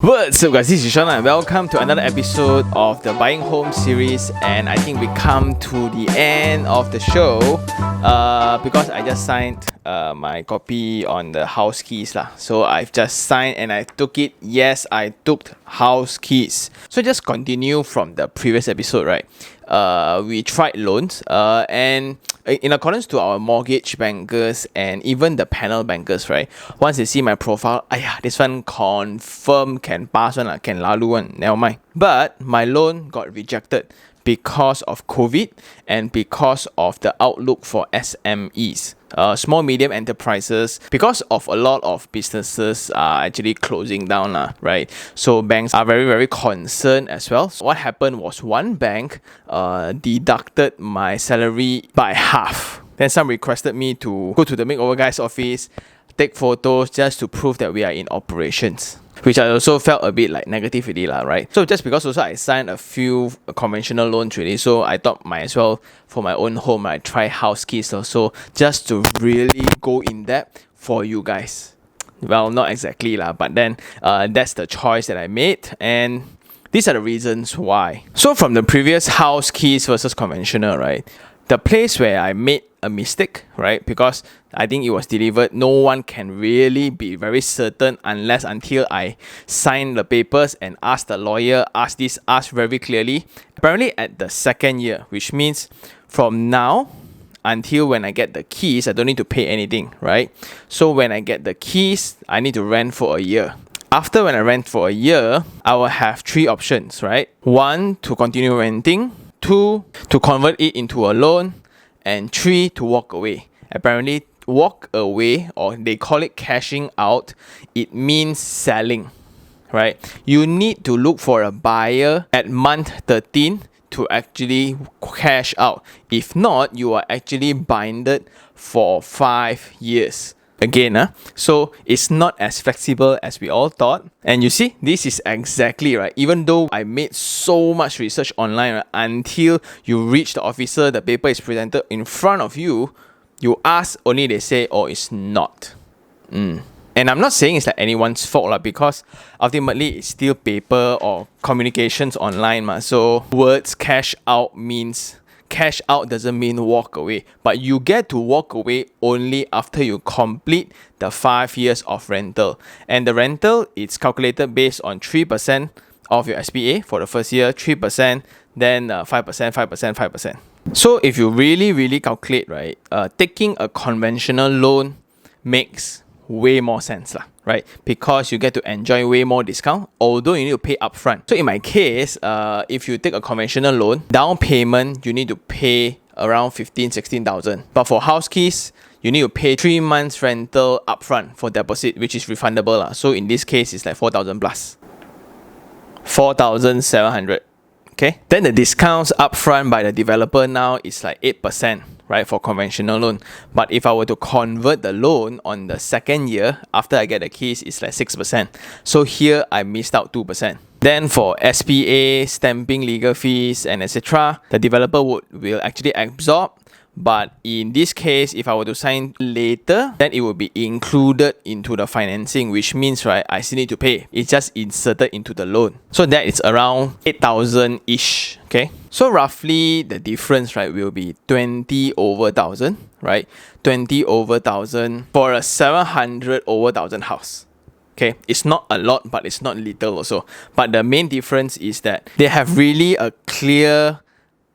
What's up guys, this is Sean and welcome to another episode of the Buying Home series, and I think we come to the end of the show because I just signed my copy on the house keys lah. So I've just signed and I took it. Yes, I took house keys. So just continue from the previous episode, right? We tried loans and in accordance to our mortgage bankers and even the panel bankers, right? Once they see my profile, this one confirm can pass one, can lalu one, never mind. But my loan got rejected because of COVID and because of the outlook for SMEs. Small medium enterprises, because of a lot of businesses are actually closing down, right? So banks are very concerned as well. So what happened was one bank deducted my salary by half. Then some requested me to go to the makeover guy's office, take photos just to prove that we are in operations, which I also felt a bit like negativity lah, right? So just because also I signed a few conventional loans really, so I thought might as well for my own home I try house keys also, just to really go in depth for you guys. Well, not exactly lah, but then that's the choice that I made, and these are the reasons why. So from the previous house keys versus conventional, right? The place where I made a mistake, right? Because I think it was delivered, no one can really be very certain until I sign the papers and ask the lawyer, ask very clearly. Apparently at the second year, which means from now until when I get the keys, I don't need to pay anything, right? So when I get the keys, I need to rent for a year. After when I rent for a year, I will have three options, right? 1, to continue renting. 2, to convert it into a loan. And 3, to walk away. Apparently, walk away, or they call it cashing out, it means selling, right? You need to look for a buyer at month 13 to actually cash out. If not, you are actually binded for 5 years. Again, so it's not as flexible as we all thought. And you see, this is exactly right. Even though I made so much research online, right, until you reach the officer, the paper is presented in front of you, you ask, only they say, oh, it's not. And I'm not saying it's like anyone's fault, because ultimately it's still paper or communications online. So words cash out means cash out doesn't mean walk away, but you get to walk away only after you complete the 5 years of rental. And the rental is calculated based on 3% of your SPA for the first year, 3%, then 5%, 5%, 5%. So if you really calculate, right, taking a conventional loan makes way more sense, right? Because you get to enjoy way more discount, although you need to pay upfront. So in my case, if you take a conventional loan, down payment, you need to pay around 16,000. But for house keys, you need to pay 3 months rental upfront for deposit, which is refundable. So in this case, it's like 4,000 plus. 4,700. Okay. Then the discounts upfront by the developer now is like 8%. Right, for conventional loan. But if I were to convert the loan on the second year, after I get the keys, it's like 6%. So here I missed out 2%. Then for SPA, stamping, legal fees, and etc., the developer will actually absorb. But in this case, if I were to sign later, then it will be included into the financing, which means, right, I still need to pay. It's just inserted into the loan. So that is around 8,000-ish, okay? So roughly the difference, right, will be 20 over 1,000, right? 20 over 1,000 for a 700 over 1,000 house. Okay, it's not a lot, but it's not little also. But the main difference is that they have really a clear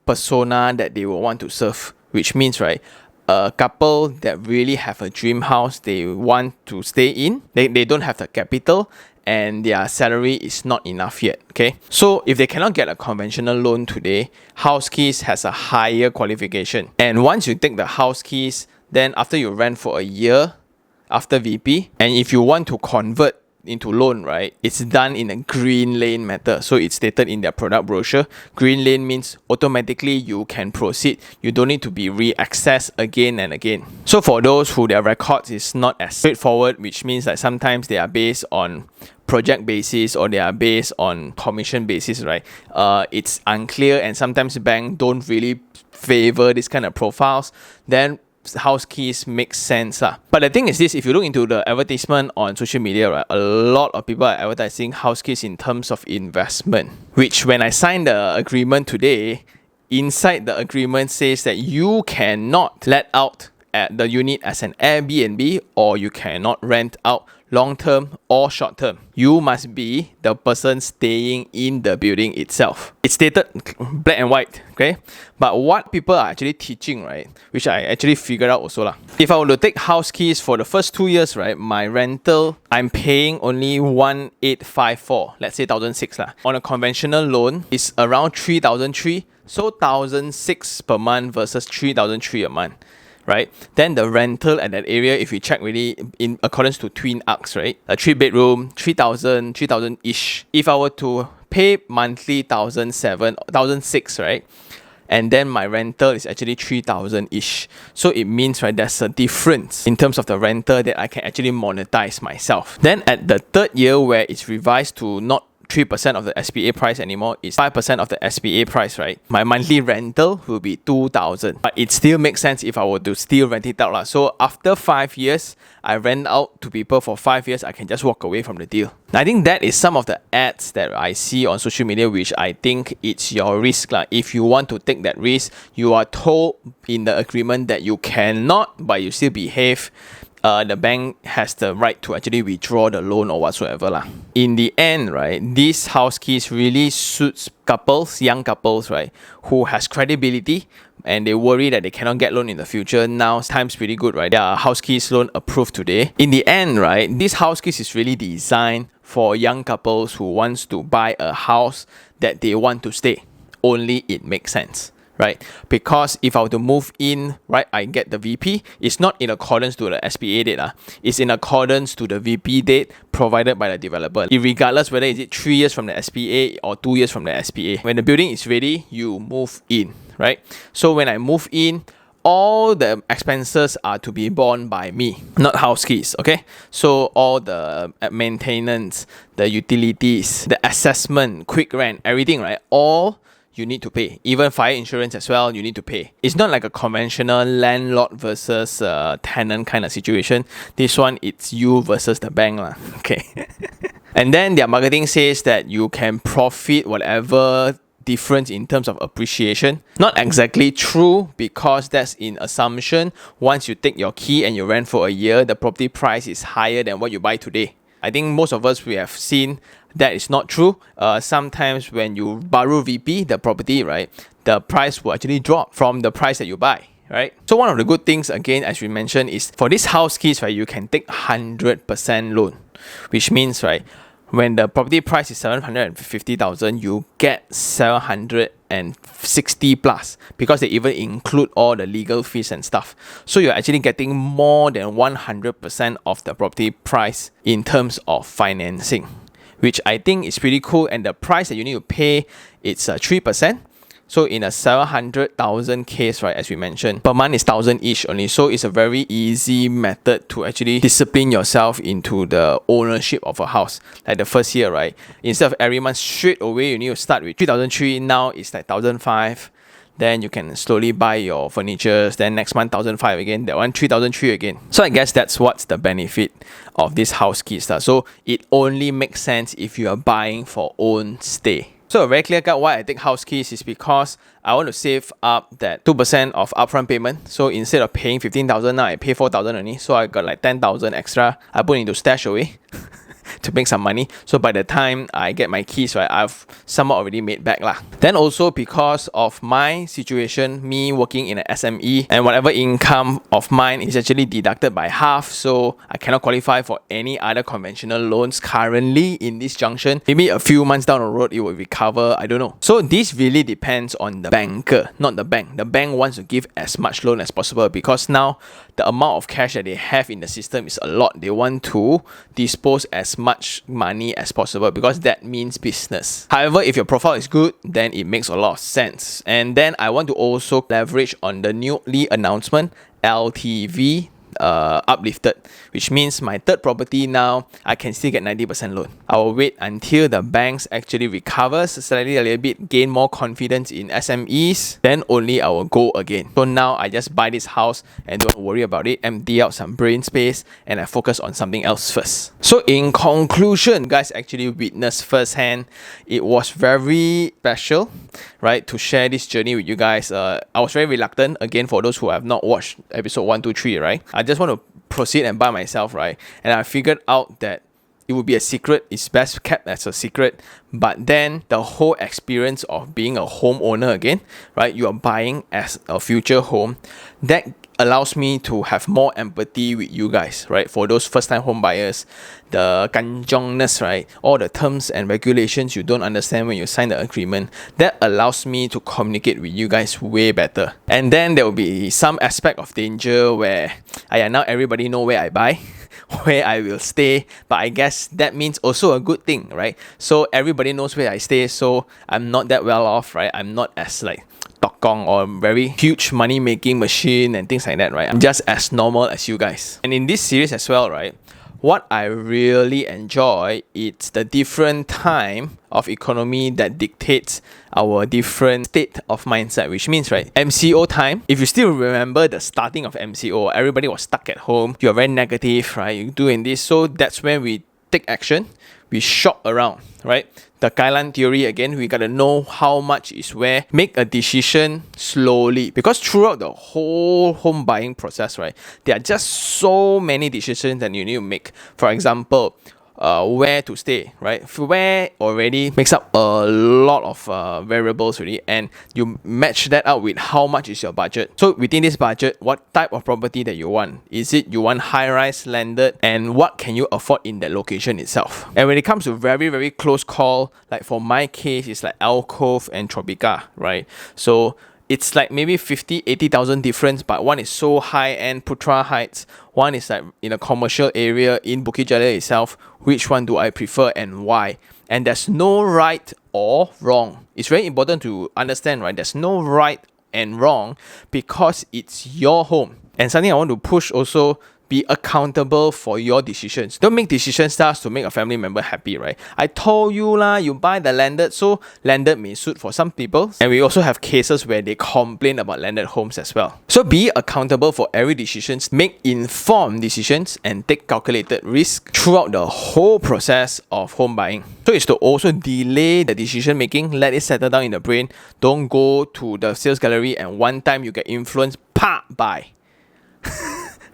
persona that they will want to serve. Which means, right, a couple that really have a dream house they want to stay in, they don't have the capital and their salary is not enough yet, okay? So if they cannot get a conventional loan today, house keys has a higher qualification. And once you take the house keys, then after you rent for a year, after VP, and if you want to convert into loan, right, it's done in a green lane method. So it's stated in their product brochure. Green lane means automatically you can proceed. You don't need to be re-accessed again and again. So for those who their records is not as straightforward, which means that sometimes they are based on project basis or they are based on commission basis, right? It's unclear, and sometimes banks don't really favor this kind of profiles. Then house keys make sense. But the thing is this, if you look into the advertisement on social media, right, a lot of people are advertising house keys in terms of investment, which when I signed the agreement today, inside the agreement says that you cannot let out at the unit as an Airbnb, or you cannot rent out long term or short term. You must be the person staying in the building itself. It's stated black and white, okay? But what people are actually teaching, right, which I actually figured out also lah. If I were to take house keys for the first 2 years, right, my rental, I'm paying only 1,854, let's say 1,600 lah. On a conventional loan, it's around 3,300, so 1,600 per month versus 3,300 a month. Right, then the rental at that area, if we check really in accordance to twin arcs, right, a 3-bedroom, 3,000 ish. If I were to pay monthly 1,700, 1,600, right, and then my rental is actually 3,000 ish. So it means, right, there's a difference in terms of the rental that I can actually monetize myself. Then at the third year, where it's revised to not 3% of the SPA price anymore, it's 5% of the SPA price, right? My monthly rental will be 2,000. But it still makes sense if I were to still rent it out. So after 5 years, I rent out to people for 5 years, I can just walk away from the deal. I think that is some of the ads that I see on social media, which I think it's your risk. If you want to take that risk, you are told in the agreement that you cannot, but you still behave. The bank has the right to actually withdraw the loan or whatsoever. In the end, right, these house keys really suits couples, young couples, right, who has credibility and they worry that they cannot get loan in the future. Now time's pretty good, right? There are house keys loan approved today. In the end, right, this house keys is really designed for young couples who wants to buy a house that they want to stay. Only it makes sense. Right? Because if I were to move in, right, I get the VP. It's not in accordance to the SPA date. It's in accordance to the VP date provided by the developer. Regardless whether is it 3 years from the SPA or 2 years from the SPA. When the building is ready, you move in, right? So when I move in, all the expenses are to be borne by me, not house keys, okay? So all the maintenance, the utilities, the assessment, quick rent, everything, right? All you need to pay. Even fire insurance as well, you need to pay. It's not like a conventional landlord versus tenant kind of situation. This one, it's you versus the bank lah. Okay. And then their marketing says that you can profit whatever difference in terms of appreciation. Not exactly true, because that's in assumption. Once you take your key and you rent for a year, the property price is higher than what you buy today. I think most of us, we have seen that is not true. Sometimes when you borrow VP, the property, right, the price will actually drop from the price that you buy, right? So one of the good things, again, as we mentioned, is for this house keys, right, you can take 100% loan, which means, right, when the property price is 750,000, you get 760 plus, because they even include all the legal fees and stuff. So you're actually getting more than 100% of the property price in terms of financing, which I think is pretty cool. And the price that you need to pay, it's 3%. So in a 700,000 case, right, as we mentioned, per month is 1,000 each only. So it's a very easy method to actually discipline yourself into the ownership of a house. Like the first year, right, instead of every month straight away, you need to start with 3,300. Now it's like 1,500. Then you can slowly buy your furniture. Then next month 1,500 again. That one 3,300 again. So I guess that's what's the benefit of this house keys. So it only makes sense if you are buying for own stay. So a very clear cut why I take house keys is because I want to save up that 2% of upfront payment. So instead of paying 15,000, now I pay 4,000 only. So I got like 10,000 extra. I put into stash away to make some money. So by the time I get my keys, right, I've somewhat already made back lah. Then also because of my situation, me working in an SME, and whatever income of mine is actually deducted by half, so I cannot qualify for any other conventional loans currently in this junction. Maybe a few months down the road it will recover, I don't know. So this really depends on the banker, not the bank. The bank wants to give as much loan as possible, because now the amount of cash that they have in the system is a lot. They want to dispose as much money as possible, because that means business. However, if your profile is good, then it makes a lot of sense. And then I want to also leverage on the newly announcement LTV uplifted, which means my third property now I can still get 90% loan. I will wait until the banks actually recovers slightly a little bit, gain more confidence in SMEs, then only I will go again. So now I just buy this house and don't worry about it, empty out some brain space, and I focus on something else first. So in conclusion, guys actually witnessed firsthand. It was very special, right, to share this journey with you guys. I was very reluctant, again, for those who have not watched episode 1, 2, 3, right? I just want to proceed and buy myself, right? And I figured out that it would be a secret. It's best kept as a secret. But then the whole experience of being a homeowner again, right? You are buying as a future home. That allows me to have more empathy with you guys, right? For those first-time home buyers, the kanjongness, right? All the terms and regulations you don't understand when you sign the agreement, that allows me to communicate with you guys way better. And then there will be some aspect of danger where now everybody know where I buy, where I will stay, but I guess that means also a good thing, right? So everybody knows where I stay, so I'm not that well off, right? I'm not as like tokong or very huge money making machine and things like that, right? I'm just as normal as you guys. And in this series as well, right, what I really enjoy, it's the different time of economy that dictates our different state of mindset, which means, right, MCO time, if you still remember the starting of MCO, everybody was stuck at home, you're very negative, right, you're doing this, so that's when we take action, we shop around, right? The Kailan theory again, we gotta know how much is where, make a decision slowly, because throughout the whole home buying process, right, there are just so many decisions that you need to make. For example, where to stay, right? Where already makes up a lot of variables already, and you match that out with how much is your budget. So within this budget, what type of property that you want? Is it you want high-rise landed, and what can you afford in that location itself? And when it comes to very, very close call, like for my case, it's like Alcove and Tropica, right? So it's like maybe 50,000-80,000 difference, but one is so high-end, Putra Heights, one is like in a commercial area in Bukit Jalil itself. Which one do I prefer and why? And there's no right or wrong. It's very important to understand, right? There's no right and wrong because it's your home. And something I want to push also, be accountable for your decisions. Don't make decisions just to make a family member happy, right? I told you lah, you buy the landed, so landed may suit for some people. And we also have cases where they complain about landed homes as well. So be accountable for every decision, make informed decisions, and take calculated risk throughout the whole process of home buying. So it's to also delay the decision making, let it settle down in the brain. Don't go to the sales gallery and one time you get influenced, buy.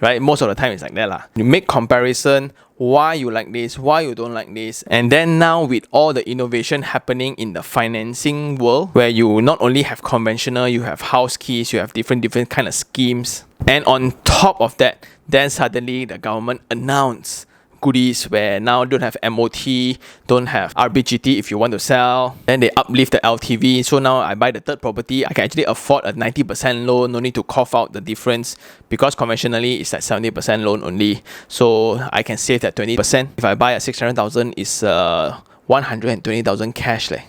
Right? Most of the time it's like that lah. You make comparison, why you like this, why you don't like this. And then now with all the innovation happening in the financing world, where you not only have conventional, you have house keys, you have different kind of schemes. And on top of that, then suddenly the government announced goodies where now don't have MOT, don't have RBGT if you want to sell. Then they uplift the LTV. So now I buy the third property, I can actually afford a 90% loan, no need to cough out the difference because conventionally it's like 70% loan only. So I can save that 20%. If I buy a 600,000, it's 120,000 cash leh.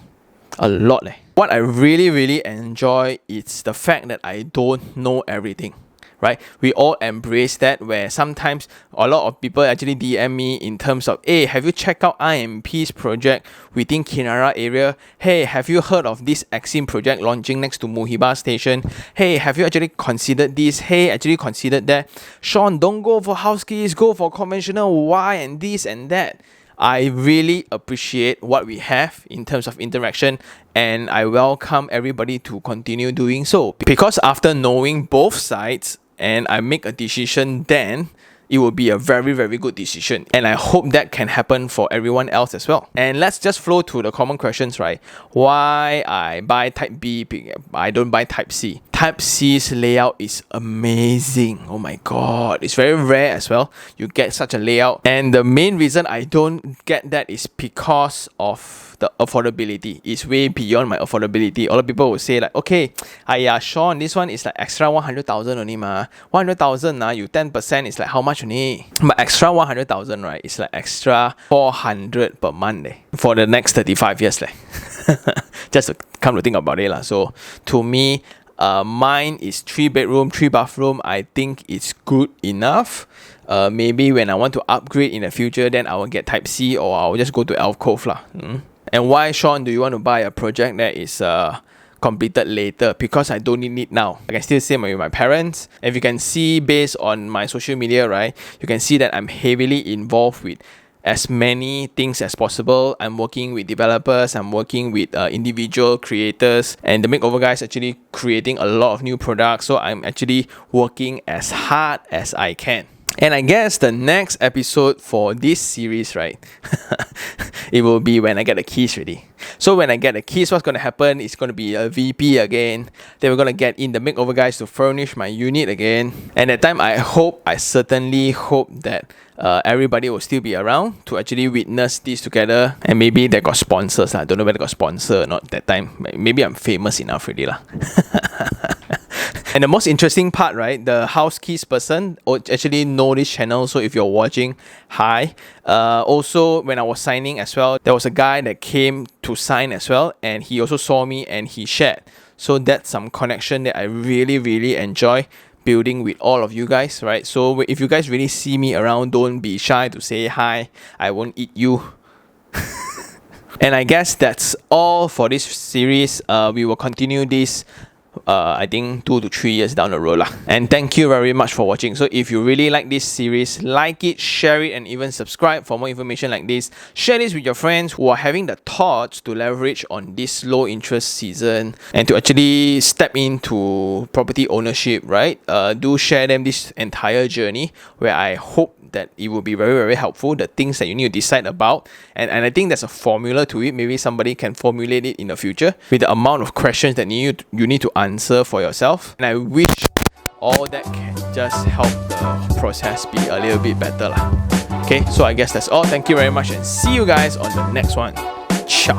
A lot leh. What I really, really enjoy is the fact that I don't know everything. Right? We all embrace that, where sometimes a lot of people actually DM me in terms of, hey, have you checked out IMP's project within Kinara area? Hey, have you heard of this Exim project launching next to Muhiba station? Hey, have you actually considered this? Hey, actually considered that? Sean, don't go for house keys, go for conventional. Why? And this and that. I really appreciate what we have in terms of interaction, and I welcome everybody to continue doing so, because after knowing both sides and I make a decision, then it will be a very, very good decision. And I hope that can happen for everyone else as well. And let's just flow to the common questions, right? Why I buy type B, I don't buy type C. Type C's layout is amazing. Oh my god. It's very rare as well. You get such a layout. And the main reason I don't get that is because of the affordability. It's way beyond my affordability. A lot of people will say like, okay, Sean, this one is like extra 100,000 only ma. 100,000 you 10% is like how much only? But extra 100,000, right? It's like extra 400 per month for the next 35 years. Just to come to think about it. So to me, Mine is 3 bedroom, 3 bathroom. I think it's good enough. Maybe when I want to upgrade in the future, then I will get Type C, or I'll just go to alcove lah. And why, Sean, do you want to buy a project that is completed later? Because I don't need it now. I can still stay with my parents. If you can see based on my social media, right, you can see that I'm heavily involved with as many things as possible. I'm working with developers, I'm working with individual creators, and the makeover guy is actually creating a lot of new products. So I'm actually working as hard as I can. And I guess the next episode for this series, right, it will be when I get the keys ready. So when I get the keys, what's going to happen is going to be a VP again. Then we're going to get in the makeover guys to furnish my unit again. And at that time, I certainly hope that everybody will still be around to actually witness this together. And maybe they got sponsors. I don't know whether they got sponsor or not that time. Maybe I'm famous enough already lah. And the most interesting part, right, the house keys person actually know this channel. So if you're watching, hi. Also, when I was signing as well, there was a guy that came to sign as well, and he also saw me and he shared. So that's some connection that I really, really enjoy building with all of you guys, right? So if you guys really see me around, don't be shy to say hi. I won't eat you. And I guess that's all for this series. We will continue this I think 2 to 3 years down the road lah. And thank you very much for watching. So if you really like this series, like it, share it, and even subscribe for more information like this. Share this with your friends who are having the thoughts to leverage on this low interest season and to actually step into property ownership, right? Do share them this entire journey, where I hope that it will be very, very helpful, the things that you need to decide about. And I think there's a formula to it. Maybe somebody can formulate it in the future with the amount of questions that you need to answer for yourself. And I wish all that can just help the process be a little bit better lah. Okay, so I guess that's all. Thank you very much, and see you guys on the next one. Ciao.